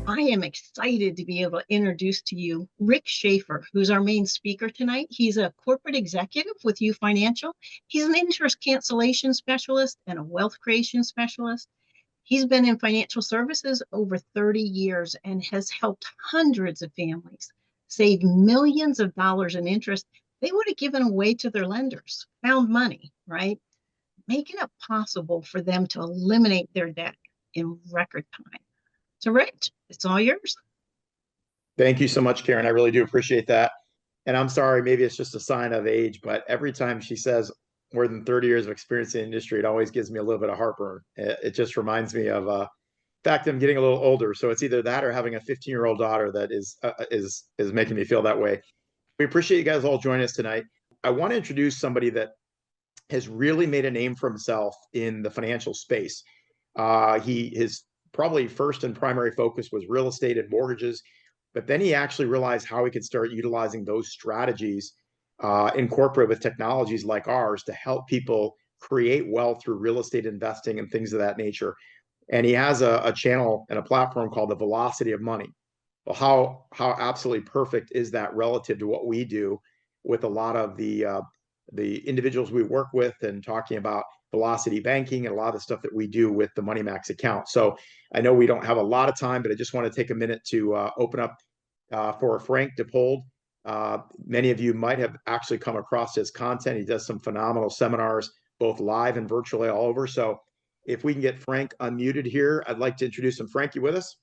I am excited to be able to introduce to you Rick Schaefer, who's our main speaker tonight. He's a corporate executive with U Financial. He's an interest cancellation specialist and a wealth creation specialist. He's been in financial services over 30 years and has helped hundreds of families save millions of dollars in interest they would have given away to their lenders, found money, right? Making it possible for them to eliminate their debt in record time. So, Rich, it's all yours. Thank you so much, Karen. I really do appreciate that. And I'm sorry, maybe it's just a sign of age, but every time she says more than 30 years of experience in the industry, it always gives me a little bit of heartburn. It just reminds me of fact, I'm getting a little older, so it's either that or having a 15-year-old daughter that is making me feel that way. We appreciate you guys all joining us tonight. I want to introduce somebody that has really made a name for himself in the financial space. His probably first and primary focus was real estate and mortgages, but then he actually realized how he could start utilizing those strategies incorporate with technologies like ours to help people create wealth through real estate investing and things of that nature. And he has a channel and a platform called the Velocity of Money. Well, how absolutely perfect is that relative to what we do with a lot of the individuals we work with, and talking about velocity banking and a lot of the stuff that we do with the MoneyMax account. So I know we don't have a lot of time, but I just want to take a minute to open up for Frank DePold. Many of you might have actually come across his content. He does some phenomenal seminars, both live and virtually all over. So if we can get Frank unmuted here, I'd like to introduce him. Frank, you with us?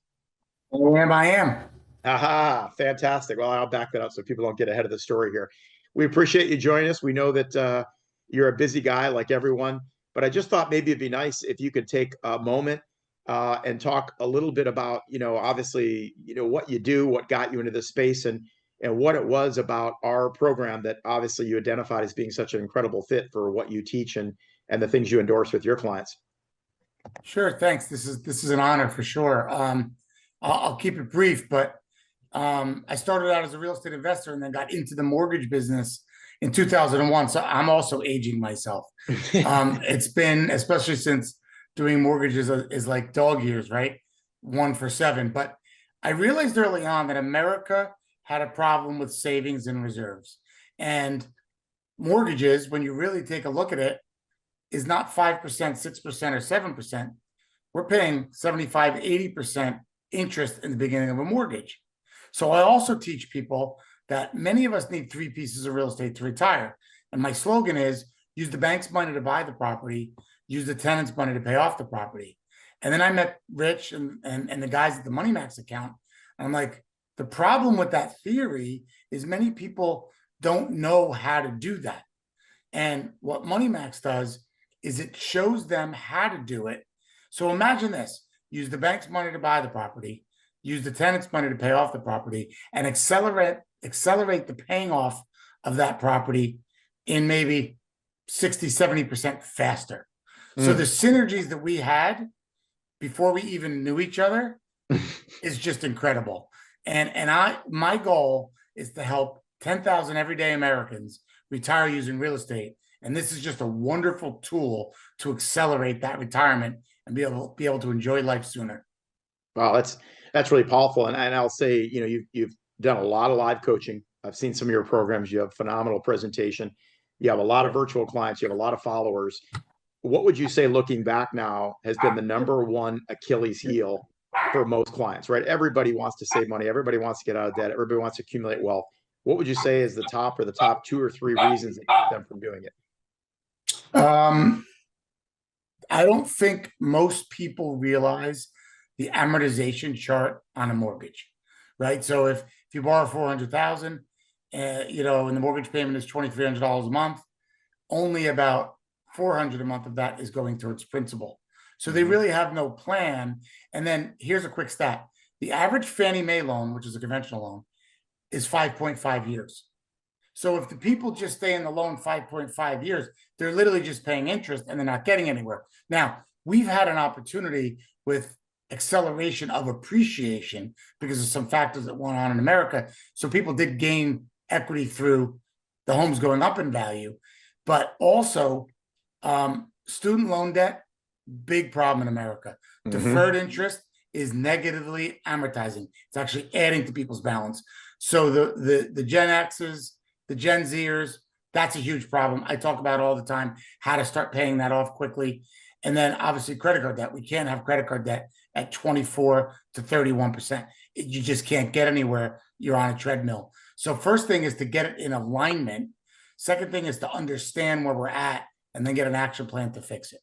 I am. Aha, fantastic. Well, I'll back that up so people don't get ahead of the story here. We appreciate you joining us. We know that you're a busy guy like everyone, but I just thought maybe it'd be nice if you could take a moment and talk a little bit about, obviously, what you do, what got you into this space, and what it was about our program that obviously you identified as being such an incredible fit for what you teach and the things you endorse with your clients. Sure, thanks. This is an honor for sure. I'll keep it brief, but I started out as a real estate investor and then got into the mortgage business in 2001. So I'm also aging myself. It's been, especially since doing mortgages is like dog years, right? 1 for 7. But I realized early on that America had a problem with savings and reserves. And mortgages, when you really take a look at it, is not 5%, 6%, or 7%. We're paying 75, 80% interest in the beginning of a mortgage. So I also teach people that many of us need 3 pieces of real estate to retire. And my slogan is use the bank's money to buy the property, use the tenant's money to pay off the property. And then I met Rich and the guys at the MoneyMax account. And I'm like, the problem with that theory is many people don't know how to do that. And what MoneyMax does is it shows them how to do it. So imagine this: use the bank's money to buy the property, use the tenant's money to pay off the property, and accelerate the paying off of that property in maybe 60, 70% faster. So the synergies that we had before we even knew each other is just incredible. And my goal is to help 10,000 everyday Americans retire using real estate. And this is just a wonderful tool to accelerate that retirement and be able to enjoy life sooner. Wow, that's really powerful. And I'll say, you've done a lot of live coaching. I've seen some of your programs. You have phenomenal presentation. You have a lot of virtual clients. You have a lot of followers. What would you say, looking back now, has been the #1 Achilles heel for most clients, right? Everybody wants to save money. Everybody wants to get out of debt. Everybody wants to accumulate wealth. What would you say is the top 2 or 3 reasons that keep them from doing it? I don't think most people realize the amortization chart on a mortgage, right? So if you borrow $400,000, and the mortgage payment is $2,300 a month, only about $400 a month of that is going towards principal. So they really have no plan. And then here's a quick stat: the average Fannie Mae loan, which is a conventional loan, is 5.5 years. So if the people just stay in the loan 5.5 years, they're literally just paying interest and they're not getting anywhere. Now, we've had an opportunity with acceleration of appreciation because of some factors that went on in America. So people did gain equity through the homes going up in value, but also student loan debt, big problem in America. Deferred interest is negatively amortizing. It's actually adding to people's balance. So the Gen Xers, the Gen Zers, that's a huge problem. I talk about all the time how to start paying that off quickly. And then obviously credit card debt. We can't have credit card debt at 24 to 31%. You just can't get anywhere. You're on a treadmill. So first thing is to get it in alignment. Second thing is to understand where we're at and then get an action plan to fix it.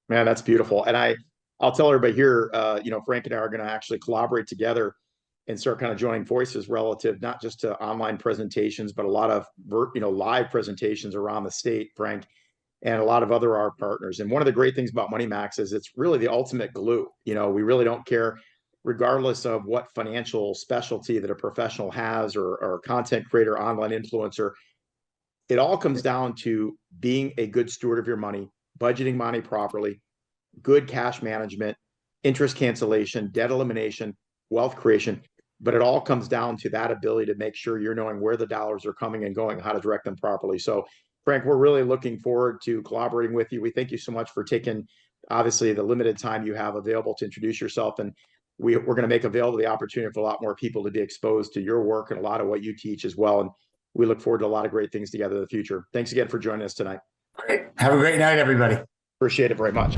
Man, that's beautiful. And I'll tell everybody here, Frank and I are going to actually collaborate together and start kind of joining forces relative, not just to online presentations, but a lot of, live presentations around the state, Frank, and a lot of other our partners. And one of the great things about MoneyMax is it's really the ultimate glue. We really don't care, regardless of what financial specialty that a professional has or a content creator, online influencer. It all comes down to being a good steward of your money, budgeting money properly, good cash management, interest cancellation, debt elimination, wealth creation. But it all comes down to that ability to make sure you're knowing where the dollars are coming and going, how to direct them properly. So, Frank, we're really looking forward to collaborating with you. We thank you so much for taking, obviously, the limited time you have available to introduce yourself. And we're going to make available the opportunity for a lot more people to be exposed to your work and a lot of what you teach as well. And we look forward to a lot of great things together in the future. Thanks again for joining us tonight. Great. Have a great night, everybody. Appreciate it very much.